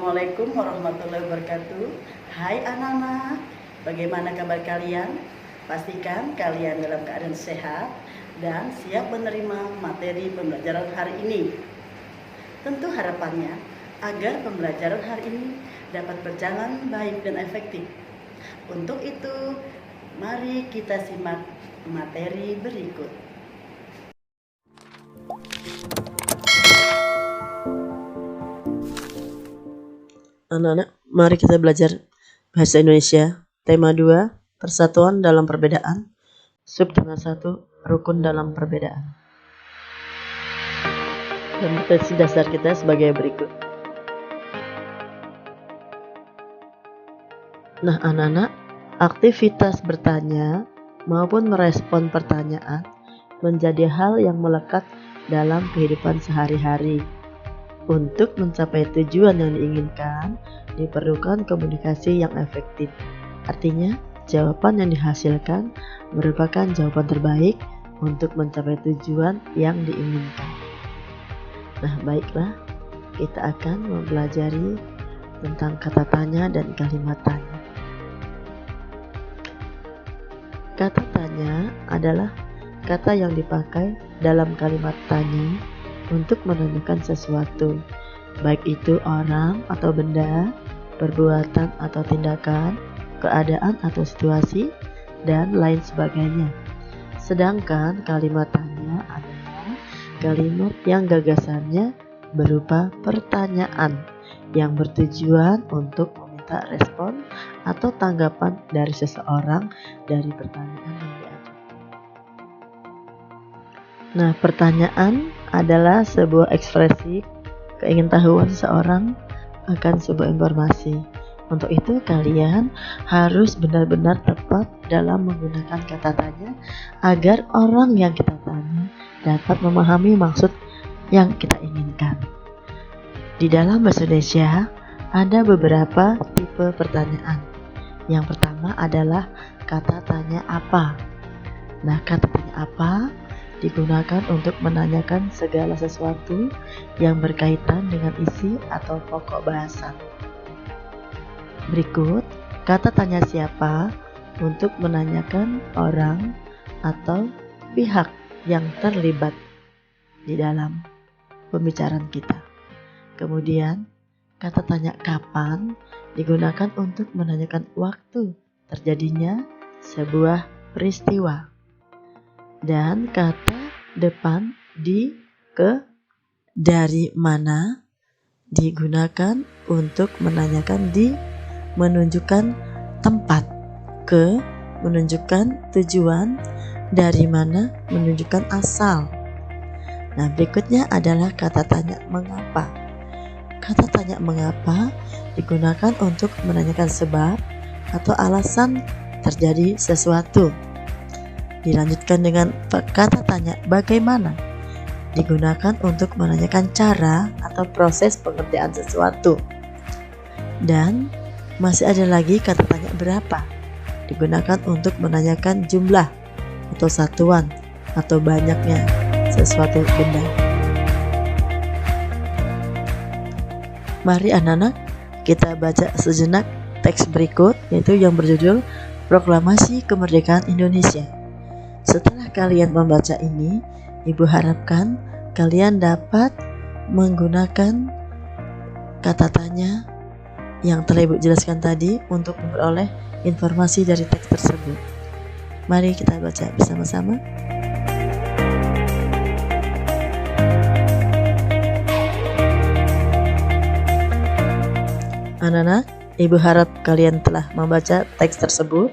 Assalamualaikum warahmatullahi wabarakatuh. Hai anak-anak, bagaimana kabar kalian? Pastikan kalian dalam keadaan sehat dan siap menerima materi pembelajaran hari ini. Tentu harapannya agar pembelajaran hari ini dapat berjalan baik dan efektif. Untuk itu, mari kita simak materi berikut. Anak-anak, mari kita belajar Bahasa Indonesia. Tema 2, Persatuan dalam Perbedaan. Subtema 1, Rukun dalam Perbedaan. Dan materi dasar kita sebagai berikut. Nah, anak-anak, aktivitas bertanya maupun merespon pertanyaan menjadi hal yang melekat dalam kehidupan sehari-hari. Untuk mencapai tujuan yang diinginkan, diperlukan komunikasi yang efektif. Artinya, jawaban yang dihasilkan merupakan jawaban terbaik untuk mencapai tujuan yang diinginkan. Nah, baiklah, kita akan mempelajari tentang kata tanya dan kalimat tanya. Kata tanya adalah kata yang dipakai dalam kalimat tanya untuk menanyakan sesuatu, baik itu orang atau benda, perbuatan atau tindakan, keadaan atau situasi, dan lain sebagainya. Sedangkan kalimat tanya adalah kalimat yang gagasannya berupa pertanyaan yang bertujuan untuk meminta respon atau tanggapan dari seseorang dari pertanyaan yang diajukan. Nah, pertanyaan adalah sebuah ekspresi keingintahuan seseorang akan sebuah informasi. Untuk itu kalian harus benar-benar tepat dalam menggunakan kata tanya agar orang yang kita tanya dapat memahami maksud yang kita inginkan. Di dalam bahasa Indonesia ada beberapa tipe pertanyaan. Yang pertama adalah kata tanya apa. Nah, kata tanya apa digunakan untuk menanyakan segala sesuatu yang berkaitan dengan isi atau pokok bahasan. Berikut, kata tanya siapa untuk menanyakan orang atau pihak yang terlibat di dalam pembicaraan kita. Kemudian, kata tanya kapan digunakan untuk menanyakan waktu terjadinya sebuah peristiwa. Dan kata depan di ke dari mana digunakan untuk menanyakan di menunjukkan tempat, ke menunjukkan tujuan, dari mana menunjukkan asal. Nah, berikutnya adalah kata tanya mengapa. Kata tanya mengapa digunakan untuk menanyakan sebab atau alasan terjadi sesuatu. Dilanjutkan dengan kata tanya bagaimana, digunakan untuk menanyakan cara atau proses pengerjaan sesuatu. Dan masih ada lagi kata tanya berapa, digunakan untuk menanyakan jumlah atau satuan atau banyaknya sesuatu benda. Mari anak-anak kita baca sejenak teks berikut, yaitu yang berjudul Proklamasi Kemerdekaan Indonesia. Setelah kalian membaca ini, Ibu harapkan kalian dapat menggunakan kata tanya yang telah Ibu jelaskan tadi untuk memperoleh informasi dari teks tersebut. Mari kita baca bersama-sama. Anak-anak, Ibu harap kalian telah membaca teks tersebut,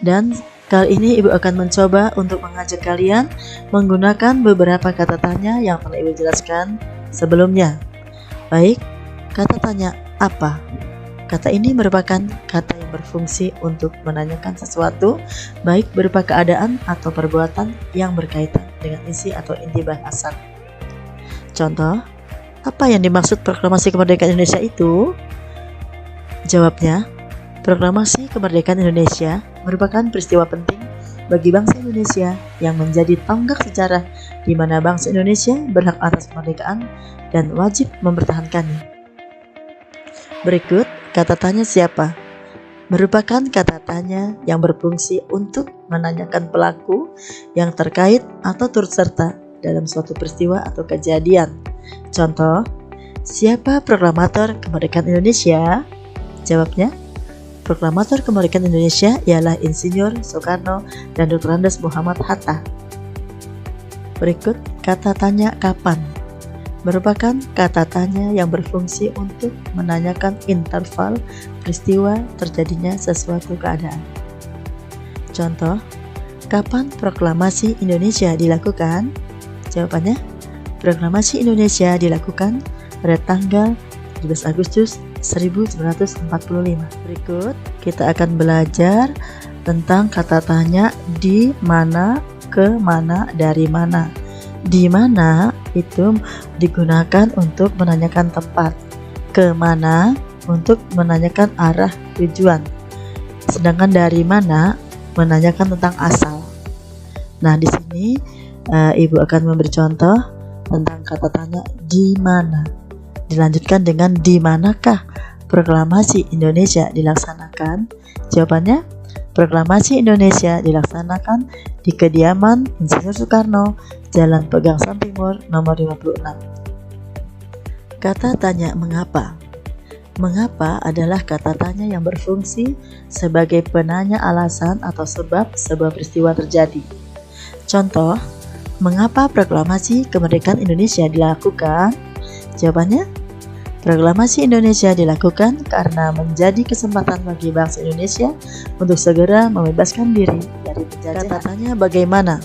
dan kali ini Ibu akan mencoba untuk mengajak kalian menggunakan beberapa kata tanya yang telah Ibu jelaskan sebelumnya. Baik, kata tanya apa? Kata ini merupakan kata yang berfungsi untuk menanyakan sesuatu, baik berupa keadaan atau perbuatan yang berkaitan dengan isi atau inti bahasan. Contoh, apa yang dimaksud Proklamasi Kemerdekaan Indonesia itu? Jawabnya, Proklamasi Kemerdekaan Indonesia merupakan peristiwa penting bagi bangsa Indonesia yang menjadi tonggak sejarah di mana bangsa Indonesia berhak atas kemerdekaan dan wajib mempertahankannya. Berikut kata tanya siapa. Merupakan kata tanya yang berfungsi untuk menanyakan pelaku yang terkait atau turut serta dalam suatu peristiwa atau kejadian. Contoh, siapa proklamator kemerdekaan Indonesia? Jawabnya, proklamator kemerdekaan Indonesia ialah Insinyur Soekarno dan Dr. Andes Muhammad Hatta. Berikut kata tanya kapan. Merupakan kata tanya yang berfungsi untuk menanyakan interval peristiwa terjadinya sesuatu keadaan. Contoh, kapan proklamasi Indonesia dilakukan? Jawabannya, proklamasi Indonesia dilakukan pada tanggal 17 Agustus 1945. Berikut kita akan belajar tentang kata tanya di mana, ke mana, dari mana. Di mana itu digunakan untuk menanyakan tempat, ke mana untuk menanyakan arah tujuan, sedangkan dari mana menanyakan tentang asal. Nah, di sini Ibu akan memberi contoh tentang kata tanya di mana. Dilanjutkan dengan di manakah proklamasi Indonesia dilaksanakan? Jawabannya, proklamasi Indonesia dilaksanakan di kediaman Insinyur Soekarno, Jalan Pegangsaan Timur nomor 56. Kata tanya mengapa. Mengapa adalah kata tanya yang berfungsi sebagai penanya alasan atau sebab sebuah peristiwa terjadi. Contoh, mengapa proklamasi kemerdekaan Indonesia dilakukan? Jawabannya, proklamasi Indonesia dilakukan karena menjadi kesempatan bagi bangsa Indonesia untuk segera membebaskan diri dari penjajahan. Kata tanya bagaimana.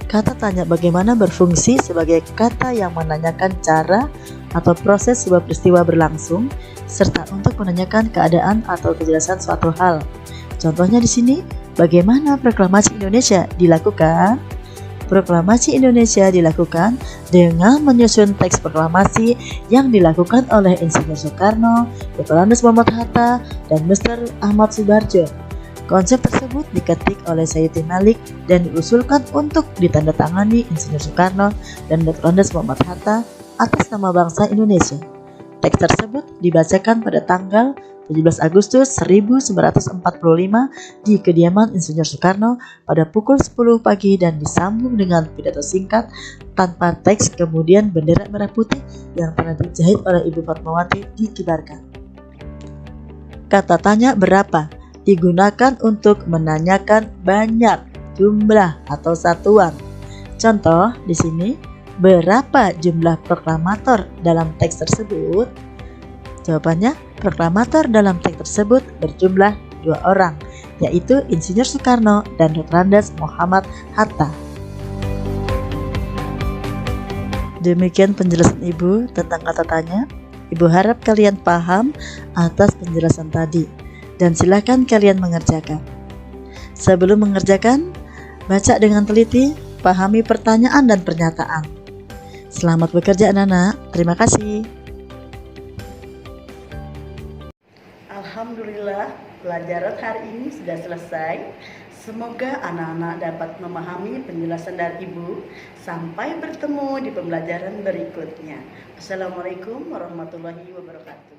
Kata tanya bagaimana berfungsi sebagai kata yang menanyakan cara atau proses sebuah peristiwa berlangsung, serta untuk menanyakan keadaan atau kejelasan suatu hal. Contohnya di sini, bagaimana proklamasi Indonesia dilakukan? Proklamasi Indonesia dilakukan dengan menyusun teks proklamasi yang dilakukan oleh Insinyur Soekarno, Dr. Andes Muhammad Hatta, dan Mr. Ahmad Subarjo. Konsep tersebut diketik oleh Sayyidi Malik dan diusulkan untuk ditandatangani Insinyur Soekarno dan Dr. Andes Muhammad Hatta atas nama bangsa Indonesia. Teks tersebut dibacakan pada tanggal 17 Agustus 1945 di kediaman Insinyur Soekarno pada pukul 10 pagi dan disambung dengan pidato singkat tanpa teks, kemudian bendera merah putih yang telah dijahit oleh Ibu Fatmawati dikibarkan. Kata tanya berapa digunakan untuk menanyakan banyak, jumlah, atau satuan. Contoh di sini, berapa jumlah proklamator dalam teks tersebut? Jawabannya, proklamator dalam teks tersebut berjumlah 2 orang, yaitu Insinyur Soekarno dan Dr. Andes Muhammad Hatta. Demikian penjelasan Ibu tentang kata tanya. Ibu harap kalian paham atas penjelasan tadi, dan silakan kalian mengerjakan. Sebelum mengerjakan, baca dengan teliti, pahami pertanyaan dan pernyataan. Selamat bekerja anak-anak, terima kasih. Alhamdulillah, pelajaran hari ini sudah selesai. Semoga anak-anak dapat memahami penjelasan dari Ibu. Sampai bertemu di pembelajaran berikutnya. Assalamualaikum warahmatullahi wabarakatuh.